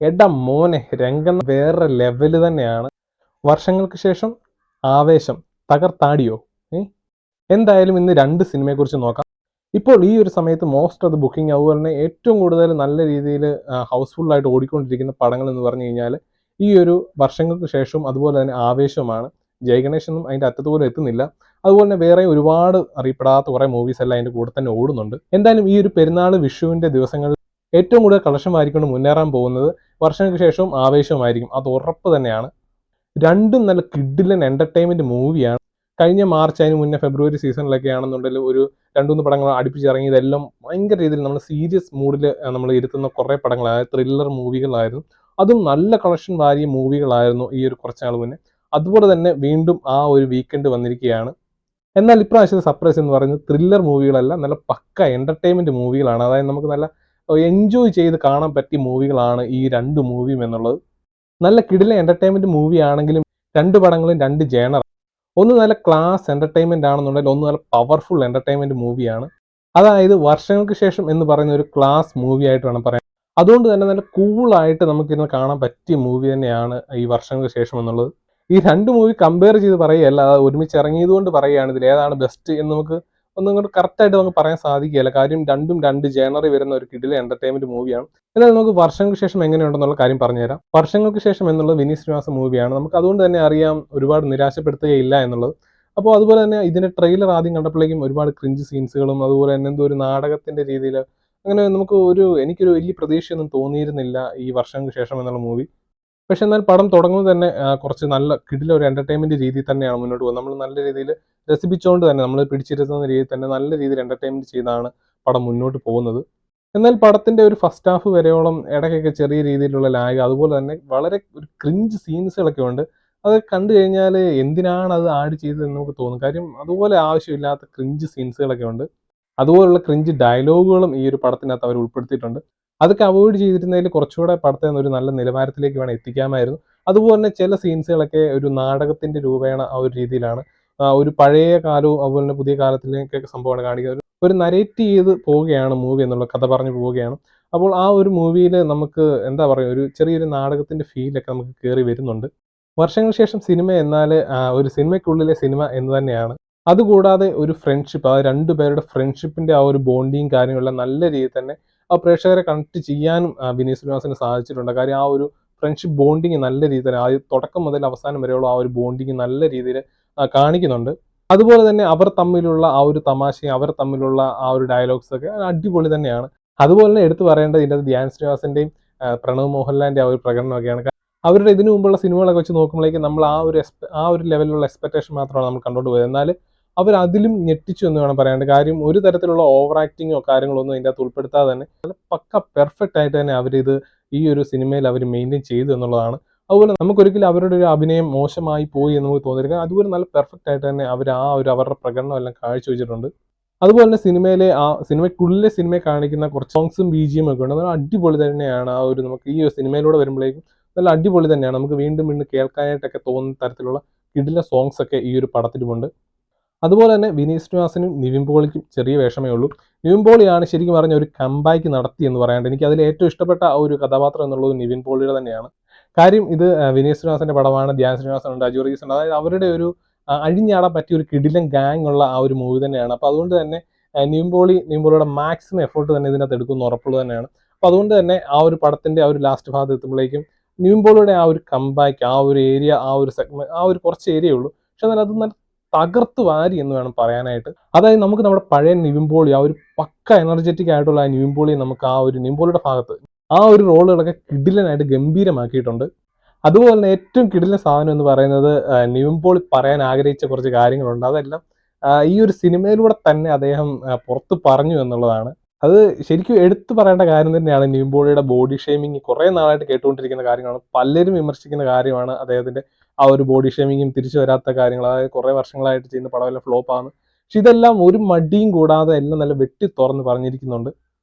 എടാ മോനെ രംഗം വേറെ ലെവല് തന്നെയാണ്. വർഷങ്ങൾക്ക് ശേഷം ആവേശം തകർത്താടിയോ? ഏ എന്തായാലും ഇന്ന് രണ്ട് സിനിമയെക്കുറിച്ച് നോക്കാം. ഇപ്പോൾ ഈ ഒരു സമയത്ത് മോസ്റ്റ് ഓഫ് ദ ബുക്കിംഗ് അതുപോലെ തന്നെ ഏറ്റവും കൂടുതൽ നല്ല രീതിയിൽ ഹൗസ്ഫുൾ ആയിട്ട് ഓടിക്കൊണ്ടിരിക്കുന്ന പടങ്ങൾ എന്ന് പറഞ്ഞു കഴിഞ്ഞാൽ ഈ ഒരു വർഷങ്ങൾക്ക് ശേഷം അതുപോലെ തന്നെ ആവേശമാണ്. ജയഗണേഷൊന്നും അതിൻ്റെ അറ്റത്ത് പോലും എത്തുന്നില്ല. അതുപോലെ തന്നെ വേറെ ഒരുപാട് അറിയപ്പെടാത്ത കുറേ മൂവീസ് എല്ലാം അതിൻ്റെ കൂടെ തന്നെ ഓടുന്നുണ്ട്. എന്തായാലും ഈ ഒരു പെരുന്നാൾ വിഷുവിൻ്റെ ദിവസങ്ങളിൽ ഏറ്റവും കൂടുതൽ കളക്ഷൻ വാരിക്കൊണ്ട് മുന്നേറാൻ പോകുന്നത് വർഷങ്ങൾക്ക് ശേഷവും ആവേശവുമായിരിക്കും. അത് ഉറപ്പ് തന്നെയാണ്. രണ്ടും നല്ല കിഡിലൻ എന്റർടൈൻമെന്റ് മൂവിയാണ്. കഴിഞ്ഞ മാർച്ച് അതിന് മുന്നേ ഫെബ്രുവരി സീസണിലൊക്കെ ആണെന്നുണ്ടെങ്കിൽ ഒരു രണ്ടുമൂന്ന് പടങ്ങൾ അടുപ്പിച്ചിറങ്ങി. ഇതെല്ലാം ഭയങ്കര രീതിയിൽ നമ്മൾ സീരിയസ് മൂഡിൽ നമ്മൾ ഇരുത്തുന്ന കുറേ പടങ്ങളായിരുന്നു, ത്രില്ലർ മൂവികളായിരുന്നു. അതും നല്ല കളക്ഷൻ വാരിയ മൂവികളായിരുന്നു ഈ ഒരു കുറച്ച് നാൾ മുന്നേ. അതുപോലെ തന്നെ വീണ്ടും ആ ഒരു വീക്കെൻഡ് വന്നിരിക്കുകയാണ്. എന്നാൽ ഇപ്രാവശ്യത്തെ സർപ്രൈസ് എന്ന് പറയുന്നത് ത്രില്ലർ മൂവികളല്ല, നല്ല പക്ക എന്റർടൈൻമെന്റ് മൂവികളാണ്. അതായത് നമുക്ക് നല്ല എൻജോയ് ചെയ്ത് കാണാൻ പറ്റിയ മൂവികളാണ് ഈ രണ്ട് മൂവിയും എന്നുള്ളത്. നല്ല കിടില എന്റർടൈൻമെന്റ് മൂവി ആണെങ്കിലും രണ്ട് പടങ്ങളും രണ്ട് ജേണർ. ഒന്ന് നല്ല ക്ലാസ് എന്റർടൈൻമെന്റ് ആണെന്നുണ്ടെങ്കിൽ ഒന്ന് നല്ല പവർഫുൾ എന്റർടൈൻമെന്റ് മൂവിയാണ്. അതായത് വർഷങ്ങൾക്ക് ശേഷം എന്ന് പറയുന്ന ഒരു ക്ലാസ് മൂവി ആയിട്ട് വേണം പറയാൻ. അതുകൊണ്ട് തന്നെ നല്ല കൂളായിട്ട് നമുക്കിന്ന് കാണാൻ പറ്റിയ മൂവി തന്നെയാണ് ഈ വർഷങ്ങൾക്ക് ശേഷം എന്നുള്ളത്. ഈ രണ്ട് മൂവി കമ്പയർ ചെയ്ത് പറയുകയല്ല, ഒരുമിച്ച് ഇറങ്ങിയതുകൊണ്ട് പറയുകയാണ് ഇതിൽ ഏതാണ് ബെസ്റ്റ് എന്ന് നമുക്ക് ഒന്നും കൂടെ കറക്റ്റായിട്ട് നമുക്ക് പറയാൻ സാധിക്കുകയില്ല. കാര്യം രണ്ടും രണ്ട് ജേണറിൽ വരുന്ന ഒരു കിടില എന്റർടൈൻമെന്റ് മൂവിയാണ്. എന്നാൽ നമുക്ക് വർഷങ്ങൾക്ക് ശേഷം എങ്ങനെയുണ്ടെന്നുള്ള കാര്യം പറഞ്ഞുതരാം. വർഷങ്ങൾക്ക് ശേഷം എന്നുള്ളത് വിനീത് ശ്രീനിവാസൻ മൂവിയാണ്. നമുക്ക് അതുകൊണ്ട് തന്നെ അറിയാം ഒരുപാട് നിരാശപ്പെടുത്തുകയില്ല എന്നുള്ളത്. അപ്പോൾ അതുപോലെ തന്നെ ഇതിന്റെ ട്രെയിലർ ആദ്യം കണ്ടപ്പോഴേക്കും ഒരുപാട് ക്രിഞ്ച് സീൻസുകളും അതുപോലെ തന്നെ എന്തോ ഒരു നാടകത്തിന്റെ രീതിയിൽ അങ്ങനെ നമുക്ക് എനിക്കൊരു വലിയ പ്രതീക്ഷയൊന്നും തോന്നിയിരുന്നില്ല ഈ വർഷങ്ങൾക്ക് ശേഷം എന്നുള്ള മൂവി. പക്ഷെ എന്നാൽ പടം തുടങ്ങുന്നത് തന്നെ കുറച്ച് നല്ല കിടില ഒരു എന്റർടൈൻമെന്റ് രീതിയിൽ തന്നെയാണ് മുന്നോട്ട് പോകുന്നത്. നമ്മൾ നല്ല രീതിയിൽ രസിപ്പിച്ചുകൊണ്ട് തന്നെ നമ്മൾ പിടിച്ചിരുത്തുന്ന രീതിയിൽ തന്നെ നല്ല രീതിയിൽ എന്റർടൈൻമെന്റ് ചെയ്താണ് പടം മുന്നോട്ട് പോകുന്നത്. എന്നാൽ പടത്തിന്റെ ഒരു ഫസ്റ്റ് ഹാഫ് വരെയോളം ഇടയ്ക്കൊക്കെ ചെറിയ രീതിയിലുള്ള ലാഗ്, അതുപോലെ തന്നെ വളരെ ഒരു ക്രിഞ്ച് സീൻസുകളൊക്കെ ഉണ്ട്. അത് കണ്ടു കഴിഞ്ഞാൽ എന്തിനാണ് അത് ആഡ് ചെയ്തതെന്ന് നമുക്ക് തോന്നും. കാര്യം അതുപോലെ ആവശ്യമില്ലാത്ത ക്രിഞ്ച് സീൻസുകളൊക്കെ ഉണ്ട്. അതുപോലുള്ള ക്രിഞ്ച് ഡയലോഗുകളും ഈ ഒരു പടത്തിനകത്ത് അവർ ഉൾപ്പെടുത്തിയിട്ടുണ്ട്. അതൊക്കെ അവോയ്ഡ് ചെയ്തിരുന്നതിൽ കുറച്ചുകൂടെ പടത്തെ ഒരു നല്ല നിലവാരത്തിലേക്ക് വേണം എത്തിക്കാമായിരുന്നു. അതുപോലെ തന്നെ ചില സീൻസുകളൊക്കെ ഒരു നാടകത്തിന്റെ രൂപേണ ആ ഒരു രീതിയിലാണ്. ഒരു പഴയ കാലവും അതുപോലെ തന്നെ പുതിയ കാലത്തിലേക്കൊക്കെ സംഭവമാണ് കാണിക്കുന്നത്. ഒരു നരേറ്റ് ചെയ്ത് പോവുകയാണ് മൂവി എന്നുള്ള കഥ പറഞ്ഞു പോവുകയാണ്. അപ്പോൾ ആ ഒരു മൂവിയിൽ നമുക്ക് എന്താ പറയുക, ഒരു ചെറിയൊരു നാടകത്തിന്റെ ഫീലൊക്കെ നമുക്ക് കയറി വരുന്നുണ്ട്. വർഷങ്ങൾക്ക് ശേഷം സിനിമ എന്നാൽ ഒരു സിനിമയ്ക്കുള്ളിലെ സിനിമ എന്ന് തന്നെയാണ്. അതുകൂടാതെ ഒരു ഫ്രണ്ട്ഷിപ്പ്, ആ രണ്ടുപേരുടെ ഫ്രണ്ട്ഷിപ്പിന്റെ ആ ഒരു ബോണ്ടിങ് കാര്യങ്ങളെല്ലാം നല്ല രീതിയിൽ തന്നെ ആ പ്രേക്ഷകരെ കണക്ട് ചെയ്യാനും വിനീത് ശ്രീനിവാസന് സാധിച്ചിട്ടുണ്ട്. കാര്യം ആ ഒരു ഫ്രണ്ട്ഷിപ്പ് ബോണ്ടിങ് നല്ല രീതിയിൽ ആദ്യം തുടക്കം മുതൽ അവസാനം വരെയുള്ള ആ ഒരു ബോണ്ടിങ് നല്ല രീതിയിൽ കാണിക്കുന്നുണ്ട്. അതുപോലെ തന്നെ അവർ തമ്മിലുള്ള ആ ഒരു തമാശയും അവർ തമ്മിലുള്ള ആ ഒരു ഡയലോഗ്സ് ഒക്കെ അടിപൊളി തന്നെയാണ്. അതുപോലെ തന്നെ എടുത്തു പറയേണ്ടത് ഇതിനകത്ത് ധ്യാൻ ശ്രീനിവാസന്റെയും പ്രണവ് മോഹൻലാലിന്റെ ആ ഒരു പ്രകടനമൊക്കെയാണ്. അവരുടെ ഇതിനു മുമ്പുള്ള സിനിമകളൊക്കെ വെച്ച് നോക്കുമ്പോഴേക്കും നമ്മൾ ആ ഒരു ലെവലിലുള്ള എക്സ്പെക്ടേഷൻ മാത്രമാണ് നമ്മൾ കണ്ടുകൊണ്ട് പോയത്. എന്നാൽ അവർ അതിലും ഞെട്ടിച്ചു എന്ന് വേണം പറയാണ്ട്. കാര്യം ഒരു തരത്തിലുള്ള ഓവർ ആക്ടിങ്ങോ കാര്യങ്ങളോ ഒന്നും ഇതിൻ്റെ അകത്ത് ഉൾപ്പെടുത്താതെ തന്നെ നല്ല പക്ക പെർഫെക്റ്റ് ആയിട്ട് തന്നെ അവരിത് ഈ ഒരു സിനിമയിൽ അവർ മെയിൻറ്റെയിൻ ചെയ്തു എന്നുള്ളതാണ്. അതുപോലെ നമുക്കൊരിക്കലും അവരുടെ ഒരു അഭിനയം മോശമായി പോയി എന്ന് നമുക്ക് തോന്നിയിരിക്കുക. അതുപോലെ നല്ല പെർഫെക്റ്റ് ആയിട്ട് തന്നെ അവർ അവരുടെ പ്രകടനം എല്ലാം കാഴ്ചവെച്ചിട്ടുണ്ട്. അതുപോലെ തന്നെ സിനിമയ്ക്കുള്ളിലെ സിനിമയെ കാണിക്കുന്ന കുറച്ച് സോങ്സും BGM ഒക്കെ ഉണ്ട്. അത് അടിപൊളി തന്നെയാണ്. ആ ഒരു നമുക്ക് ഈ ഒരു സിനിമയിലൂടെ വരുമ്പോഴേക്കും നല്ല അടിപൊളി തന്നെയാണ്. നമുക്ക് വീണ്ടും വീണ്ടും കേൾക്കാനായിട്ടൊക്കെ തോന്നുന്ന തരത്തിലുള്ള കിടില സോങ്സ് ഒക്കെ ഈ ഒരു പടത്തിലുമുണ്ട്. അതുപോലെ തന്നെ വിനീത് ശ്രീനിവാസനും നിവിൻ പോളിക്കും ചെറിയ വേഷമേ ഉള്ളൂ. നിവിൻ പോളിയാണ് ശരിക്കും പറഞ്ഞ ഒരു കംബാക്ക് നടത്തി എന്ന് പറയാണ്ട്. എനിക്ക് അതിൽ ഏറ്റവും ഇഷ്ടപ്പെട്ട ആ ഒരു കഥാപാത്രം എന്നുള്ളത് നിവിൻ പോളിയുടെ തന്നെയാണ്. കാര്യം ഇത് വിനീത് ശ്രീനിവാസന്റെ പടമാണ്. ധ്യാൻ ശ്രീനിവാസൻ ഉണ്ട്, അജു വർഗീസ് ഉണ്ട്. അതായത് അവരുടെ ഒരു അഴിഞ്ഞാടാൻ പറ്റിയ ഒരു കിടിലൻ ഗാങ് ഉള്ള ആ ഒരു മൂവി തന്നെയാണ്. അപ്പോൾ അതുകൊണ്ട് തന്നെ നിവിൻ പോളിയുടെ മാക്സിമം എഫേർട്ട് തന്നെ ഇതിനകത്ത് എടുക്കുന്ന ഉറപ്പുള്ളത് തന്നെയാണ്. അപ്പോൾ അതുകൊണ്ട് തന്നെ ആ ഒരു പടത്തിന്റെ ആ ഒരു ലാസ്റ്റ് ഭാഗത്ത് എത്തുമ്പോഴേക്കും നിവിൻ പോളിയുടെ ആ ഒരു കംബാക്ക്, ആ ഒരു ഏരിയ, ആ ഒരു സെഗ്മെന്റ്, ആ ഒരു കുറച്ച് ഏരിയ ഉള്ളൂ. പക്ഷെ എന്നാൽ അത് നല്ല തകർത്ത് വാരി എന്ന് വേണം പറയാനായിട്ട്. അതായത് നമുക്ക് നമ്മുടെ പഴയ നിവിൻ പോളി, ആ ഒരു പക്ക എനർജറ്റിക് ആയിട്ടുള്ള ആ നിവിൻ പോളിയെ നമുക്ക് ആ ഒരു നിവിൻ പോളിയുടെ ഭാഗത്ത് ആ ഒരു റോളുകളൊക്കെ കിടിലനായിട്ട് ഗംഭീരമാക്കിയിട്ടുണ്ട്. അതുപോലെ തന്നെ ഏറ്റവും കിടിലൻ സാധനം എന്ന് പറയുന്നത് നിവിൻ പോളി പറയാൻ ആഗ്രഹിച്ച കുറച്ച് കാര്യങ്ങളുണ്ട്. അതെല്ലാം ഈ ഒരു സിനിമയിലൂടെ തന്നെ അദ്ദേഹം പുറത്ത് പറഞ്ഞു എന്നുള്ളതാണ്. അത് ശരിക്കും എടുത്തു പറയേണ്ട കാര്യം തന്നെയാണ്. നിവിൻ പോളിയുടെ ബോഡി ഷേമിങ് കുറേ നാളായിട്ട് കേട്ടുകൊണ്ടിരിക്കുന്ന കാര്യങ്ങളാണ്. പലരും വിമർശിക്കുന്ന കാര്യമാണ് അദ്ദേഹത്തിന്റെ ആ ഒരു ബോഡി ഷേമിങ്ങും തിരിച്ചു വരാത്ത കാര്യങ്ങൾ. അതായത് കുറേ വർഷങ്ങളായിട്ട് ചെയ്യുന്ന പടമെല്ലാം ഫ്ലോപ്പ് ആണ്. പക്ഷെ ഇതെല്ലാം ഒരു മടിയും കൂടാതെ എല്ലാം നല്ല വെട്ടി തുറന്ന് പറഞ്ഞിരിക്കുന്നുണ്ട്.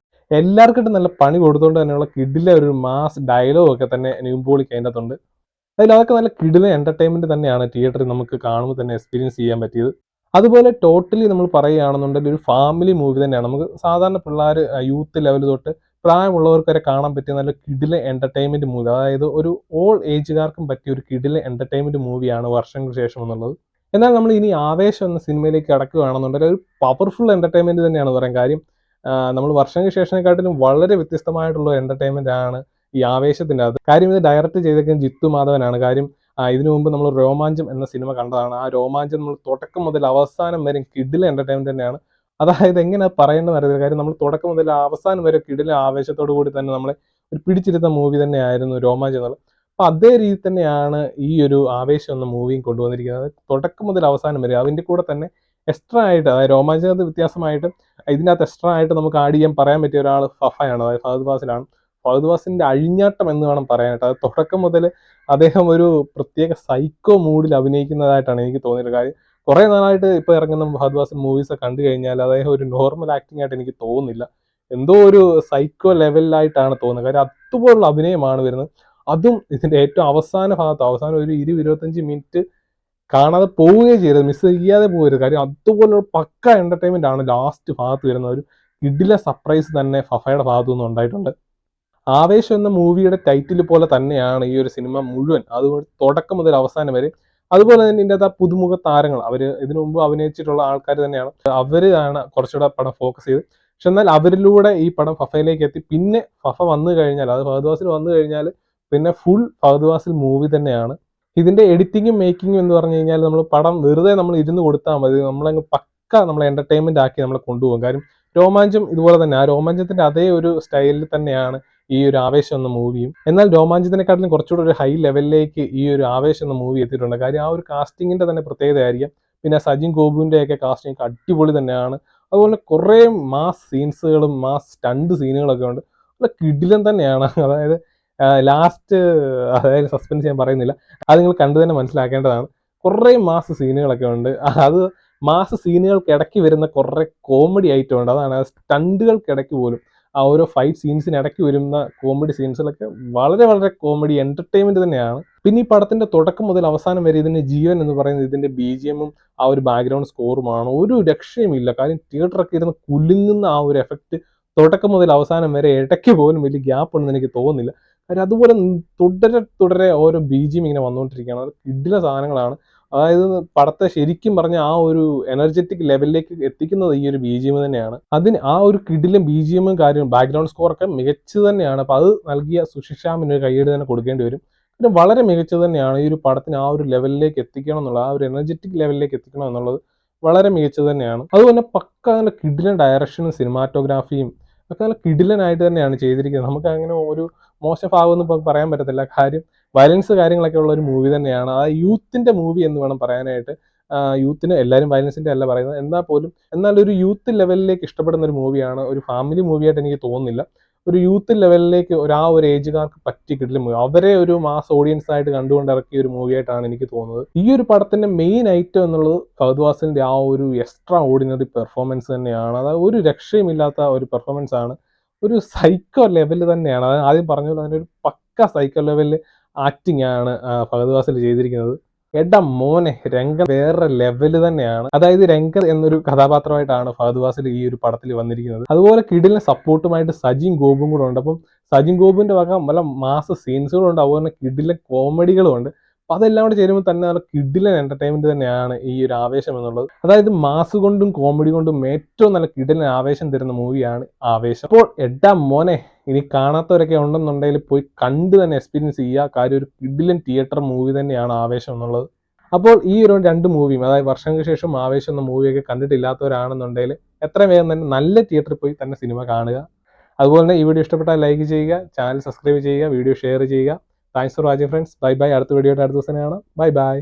എല്ലാവർക്കും നല്ല പണി കൊടുത്തുകൊണ്ട് തന്നെയുള്ള കിടില ഒരു മാസ് ഡയലോഗ് ഒക്കെ തന്നെ നിവിൻ പോളിക്ക് അതിൻ്റെ അകത്തുണ്ട്. അതൊക്കെ നല്ല കിടില എന്റർടൈൻമെന്റ് തന്നെയാണ് തിയേറ്ററിൽ നമുക്ക് കാണുമ്പോൾ തന്നെ എക്സ്പീരിയൻസ് ചെയ്യാൻ പറ്റിയത്. അതുപോലെ ടോട്ടലി നമ്മൾ പറയുകയാണെന്നുണ്ടെങ്കിൽ ഒരു ഫാമിലി മൂവി തന്നെയാണ്. നമുക്ക് സാധാരണ പിള്ളേർ യൂത്ത് ലെവൽ തൊട്ട് പ്രായമുള്ളവർക്ക് വരെ കാണാൻ പറ്റിയ നല്ല കിടിലൻ എന്റർടൈൻമെന്റ് മൂവി, അതായത് ഒരു ഓൾ ഏജുകാർക്കും പറ്റിയ ഒരു കിടിലൻ എന്റർടൈൻമെന്റ് മൂവിയാണ് വർഷങ്ങൾക്ക് ശേഷം എന്നുള്ളത്. എന്നാൽ നമ്മൾ ഇനി ആവേശം എന്ന സിനിമയിലേക്ക് കടക്കുകയാണെന്നുണ്ടെങ്കിൽ ഒരു പവർഫുൾ എന്റർടൈൻമെന്റ് തന്നെയാണ് പറയാൻ കാര്യം. നമ്മൾ വർഷങ്ങൾക്ക് ശേഷത്തെക്കാട്ടിലും വളരെ വ്യത്യസ്തമായിട്ടുള്ള എന്റർടൈൻമെന്റ് ആണ് ഈ ആവേശത്തിന്റെ അത്. കാര്യം ഇത് ഡയറക്റ്റ് ചെയ്തേക്കുന്നത് ജിത്തു മാധവനാണ്. കാര്യം ഇതിനു മുമ്പ് നമ്മൾ രോമാഞ്ചം എന്ന സിനിമ കണ്ടതാണ്. ആ രോമാഞ്ചം നമ്മൾ തുടക്കം മുതൽ അവസാനം വരെ കിടിലൻ എന്റർടൈൻമെന്റ് തന്നെയാണ്. അതായത് എങ്ങനെ പറയേണ്ടതെന്ന് അറിയില്ല. കാര്യം നമ്മൾ തുടക്കം മുതൽ അവസാനം വരെ കിടിലൻ ആവേശത്തോടു കൂടി തന്നെ നമ്മളെ ഒരു പിടിച്ചിരുത്ത മൂവി തന്നെയായിരുന്നു രോമാഞ്ചം എന്നുള്ളത്. അപ്പൊ അതേ രീതി തന്നെയാണ് ഈ ഒരു ആവേശം എന്ന മൂവിയും കൊണ്ടുവന്നിരിക്കുന്നത്. തുടക്കം മുതൽ അവസാനം വരെ അതിന്റെ കൂടെ തന്നെ എക്സ്ട്രാ ആയിട്ട്, അതായത് രോമാഞ്ചത്തിൽ വ്യത്യാസമായിട്ട് ഇതിനകത്ത് എക്സ്ട്രാ ആയിട്ട് നമുക്ക് ആഡ് ചെയ്യാൻ പറയാൻ പറ്റിയ ഒരാൾ ഫഫയാണ്, അതായത് ഫഹദ് ഫാസിലാണ്. ഫഹദ് ഫാസിന്റെ അഴിഞ്ഞാട്ടം എന്ന് വേണം പറയാനായിട്ട്. അത് തുടക്കം മുതൽ അദ്ദേഹം ഒരു പ്രത്യേക സൈക്കോ മൂഡിൽ അഭിനയിക്കുന്നതായിട്ടാണ് എനിക്ക് തോന്നിയത്. കാര്യം കുറെ നാളായിട്ട് ഇപ്പൊ ഇറങ്ങുന്ന ഫഹദ് ഫാസിൽ മൂവീസ് കണ്ടു കഴിഞ്ഞാൽ അദ്ദേഹം ഒരു നോർമൽ ആക്ടിംഗ് ആയിട്ട് എനിക്ക് തോന്നുന്നില്ല. എന്തോ ഒരു സൈക്കോ ലെവലിലായിട്ടാണ് തോന്നുന്നത്. കാര്യം അതുപോലുള്ള അഭിനയമാണ് വരുന്നത്. അതും ഇതിന്റെ ഏറ്റവും അവസാന ഭാഗത്ത്, അവസാനം ഒരു 20-25 മിനിറ്റ് കാണാതെ പോവുകയും ചെയ്യരുത്, മിസ് ചെയ്യാതെ പോകരുത്. കാര്യം അതുപോലുള്ള പക്ക എന്റർടൈൻമെന്റ് ആണ് ലാസ്റ്റ് ഭാഗത്ത് വരുന്ന ഒരു കിടില സർപ്രൈസ് തന്നെ ഫഫയുടെ ഭാഗത്തു നിന്ന് ഉണ്ടായിട്ടുണ്ട്. ആവേശം എന്ന മൂവിയുടെ ടൈറ്റിൽ പോലെ തന്നെയാണ് ഈ ഒരു സിനിമ മുഴുവൻ, അതുകൊണ്ട് തുടക്കം മുതൽ അവസാനം വരെ. അതുപോലെ തന്നെ ഇതിൻ്റെ അകത്ത് ആ പുതുമുഖ താരങ്ങൾ, അവര് ഇതിനു മുമ്പ് അഭിനയിച്ചിട്ടുള്ള ആൾക്കാർ തന്നെയാണ്. അവരാണ് കുറച്ചുകൂടെ പടം ഫോക്കസ് ചെയ്ത്. പക്ഷെ എന്നാൽ അവരിലൂടെ ഈ പടം ഫഫയിലേക്ക് എത്തി. പിന്നെ ഫഫ വന്നു കഴിഞ്ഞാൽ, അത് ഫഹദ് ഫാസിൽ വന്നു കഴിഞ്ഞാൽ പിന്നെ ഫുൾ ഫഹദ് ഫാസിൽ മൂവി തന്നെയാണ്. ഇതിന്റെ എഡിറ്റിങ്ങും മേക്കിങ്ങും എന്ന് പറഞ്ഞു കഴിഞ്ഞാൽ നമ്മൾ പടം വെറുതെ നമ്മൾ ഇരുന്ന് കൊടുത്താൽ മതി, നമ്മളങ്ങ് പക്ക നമ്മളെ എന്റർടൈൻമെന്റ് ആക്കി നമ്മളെ കൊണ്ടുപോകും. കാര്യം രോമാഞ്ചം ഇതുപോലെ തന്നെ, ആ രോമാഞ്ചത്തിന്റെ അതേ ഒരു സ്റ്റൈലിൽ തന്നെയാണ് ഈ ഒരു ആവേശം എന്ന മൂവിയും. എന്നാൽ രോമാഞ്ചത്തിനെക്കാട്ടിലും കുറച്ചുകൂടി ഒരു ഹൈ ലെവലിലേക്ക് ഈ ഒരു ആവേശം എന്ന മൂവി എത്തിയിട്ടുണ്ട്. കാര്യം ആ ഒരു കാസ്റ്റിങ്ങിന്റെ തന്നെ പ്രത്യേകതയായിരിക്കും. പിന്നെ സജിൻ ഗോപുവിന്റെ ഒക്കെ കാസ്റ്റിംഗ് അടിപൊളി തന്നെയാണ്. അതുപോലെ കുറെ മാസ് സീൻസുകളും മാസ് സ്റ്റണ്ട് സീനുകളൊക്കെ ഉണ്ട്. നല്ല കിടിലൻ തന്നെയാണ്. അതായത് ലാസ്റ്റ്, അതായത് സസ്പെൻസ് ഞാൻ പറയുന്നില്ല, അത് നിങ്ങൾ കണ്ടു തന്നെ മനസ്സിലാക്കേണ്ടതാണ്. കുറെ മാസ് സീനുകളൊക്കെ ഉണ്ട്. അത് മാസ് സീനുകൾക്ക് ഇടയ്ക്ക് വരുന്ന കുറെ കോമഡി ഐറ്റം ഉണ്ട്. അതാണ് സ്റ്റണ്ടുകൾക്ക് ഇടയ്ക്ക് പോലും ആ ഓരോ ഫൈറ്റ് സീൻസിന് ഇടയ്ക്ക് വരുന്ന കോമഡി സീൻസിലൊക്കെ വളരെ വളരെ കോമഡി എന്റർടൈൻമെന്റ് തന്നെയാണ്. പിന്നെ ഈ പടത്തിന്റെ തുടക്കം മുതൽ അവസാനം വരെ ഇതിന്റെ ജീവൻ എന്ന് പറയുന്നത് ഇതിന്റെ BGM-ഉം ആ ഒരു ബാക്ക്ഗ്രൗണ്ട് സ്കോറുമാണ്. ഒരു രക്ഷയുമില്ല. കാര്യം തിയേറ്ററൊക്കെ ഇരുന്ന് കുലുങ്ങുന്ന ആ ഒരു എഫക്റ്റ് തുടക്കം മുതൽ അവസാനം വരെ ഇടയ്ക്ക് പോലും വലിയ ഗ്യാപ്പ് ഉണ്ടെന്ന് എനിക്ക് തോന്നുന്നില്ല. കാര്യം അതുപോലെ തുടരെ തുടരെ ഓരോ BGM ഇങ്ങനെ വന്നുകൊണ്ടിരിക്കുകയാണ്. അത് കിടില സാധനങ്ങളാണ്. അതായത് പടത്തെ ശരിക്കും പറഞ്ഞ ആ ഒരു എനർജറ്റിക് ലെവലിലേക്ക് എത്തിക്കുന്നത് ഈ ഒരു BGM തന്നെയാണ്. അതിന് ആ ഒരു കിടിലും BGM-ഉം കാര്യം ബാക്ക്ഗ്രൗണ്ട് സ്കോറൊക്കെ മികച്ചത് തന്നെയാണ്. അപ്പൊ അത് നൽകിയ സുഷിഷാമിന് ഒരു കൈയ്യടി തന്നെ കൊടുക്കേണ്ടി വരും. പിന്നെ വളരെ മികച്ചത് തന്നെയാണ്. ഈ ഒരു പടത്തിന് ആ ഒരു ലെവലിലേക്ക് എത്തിക്കണം എന്നുള്ളത്, ആ ഒരു എനർജറ്റിക് ലെവലിലേക്ക് എത്തിക്കണം എന്നുള്ളത് വളരെ മികച്ചത് തന്നെയാണ്. അതുപോലെ പക്ക നല്ല കിടിലൻ ഡയറക്ഷനും സിനിമാറ്റോഗ്രാഫിയും ഒക്കെ നല്ല കിടിലനായിട്ട് തന്നെയാണ് ചെയ്തിരിക്കുന്നത്. നമുക്ക് അങ്ങനെ ഒരു മോശം ഭാഗമൊന്നും ഇപ്പം പറയാൻ പറ്റത്തില്ല. കാര്യം വയലൻസ് കാര്യങ്ങളൊക്കെ ഉള്ള ഒരു മൂവി തന്നെയാണ്. ആ യൂത്തിന്റെ മൂവി എന്ന് വേണം പറയാനായിട്ട്. യൂത്തിന്, എല്ലാവരും വയലൻസിന്റെ അല്ല പറയുന്നത്, എന്നാൽ പോലും എന്നാൽ ഒരു യൂത്ത് ലെവലിലേക്ക് ഇഷ്ടപ്പെടുന്ന ഒരു മൂവിയാണ്. ഒരു ഫാമിലി മൂവിയായിട്ട് എനിക്ക് തോന്നുന്നില്ല. ഒരു യൂത്ത് ലെവലിലേക്ക് ആ ഒരു ഏജുകാർക്ക് പറ്റി കിട്ടില്ല മൂവി, അവരെ ഒരു മാസ് ഓഡിയൻസ് ആയിട്ട് കണ്ടുകൊണ്ട് ഇറക്കിയ ഒരു മൂവി ആയിട്ടാണ് എനിക്ക് തോന്നുന്നത്. ഈ ഒരു പടത്തിന്റെ മെയിൻ ഐറ്റം എന്നുള്ളത് ഫഹദ് ഫാസിലിന്റെ ആ ഒരു എക്സ്ട്രാ ഓർഡിനറി പെർഫോമൻസ് തന്നെയാണ്. അതായത് ഒരു രക്ഷയുമില്ലാത്ത ഒരു പെർഫോമൻസ് ആണ്. ഒരു സൈക്കോ ലെവല് തന്നെയാണ്. അത് ആദ്യം പറഞ്ഞ പോലെ അതിന്റെ ഒരു പക്ക സൈക്കോ ലെവലിൽ ആക്ടിങ് ആണ് ഫഹദ് ഫാസിൽ ചെയ്തിരിക്കുന്നത്. എടാ മോനെ, രംഗം വേറെ ലെവല് തന്നെയാണ്. അതായത് രംഗം എന്നൊരു കഥാപാത്രമായിട്ടാണ് ഫഹദ് ഫാസിൽ ഈ ഒരു പടത്തിൽ വന്നിരിക്കുന്നത്. അതുപോലെ കിടിലിന് സപ്പോർട്ടുമായിട്ട് സജിൻ ഗോപും കൂടെ ഉണ്ട്. അപ്പം സജിൻ ഗോപുവിന്റെ വക നല്ല മാസ സീൻസുകളും ഉണ്ട്. അതുപോലെ കിടിലൻ കോമഡികളും ഉണ്ട്. അപ്പൊ അതെല്ലാം കൂടെ ചേരുമ്പോൾ തന്നെ നല്ല കിടിലൻ എന്റർടൈൻമെന്റ് തന്നെയാണ് ഈ ഒരു ആവേശം എന്നുള്ളത്. അതായത് മാസ് കൊണ്ടും കോമഡി കൊണ്ടും ഏറ്റവും നല്ല കിടിലൻ ആവേശം തരുന്ന മൂവിയാണ് ആവേശം. അപ്പോൾ എടാ മോനെ, ഇനി കാണാത്തവരൊക്കെ ഉണ്ടെന്നുണ്ടെങ്കിൽ പോയി കണ്ട് തന്നെ എക്സ്പീരിയൻസ് ചെയ്യുക. കാര്യം ഒരു കിടിലൻ തിയേറ്റർ മൂവി തന്നെയാണ് ആവേശം എന്നുള്ളത്. അപ്പോൾ ഈ ഒരു രണ്ട് മൂവിയും, അതായത് വർഷങ്ങൾക്ക് ശേഷം ആവേശം എന്ന മൂവിയൊക്കെ കണ്ടിട്ടില്ലാത്തവരാണെന്നുണ്ടെങ്കിൽ എത്രയും വേഗം തന്നെ നല്ല തിയേറ്ററിൽ പോയി തന്നെ സിനിമ കാണുക. അതുപോലെ തന്നെ ഈ വീഡിയോ ഇഷ്ടപ്പെട്ടാൽ ലൈക്ക് ചെയ്യുക, ചാനൽ സബ്സ്ക്രൈബ് ചെയ്യുക, വീഡിയോ ഷെയർ ചെയ്യുക. Thanks for watching friends. Bye bye. അടുത്ത വീഡിയോയുടെ അടുത്ത ദിവസം കാണാം. Bye bye.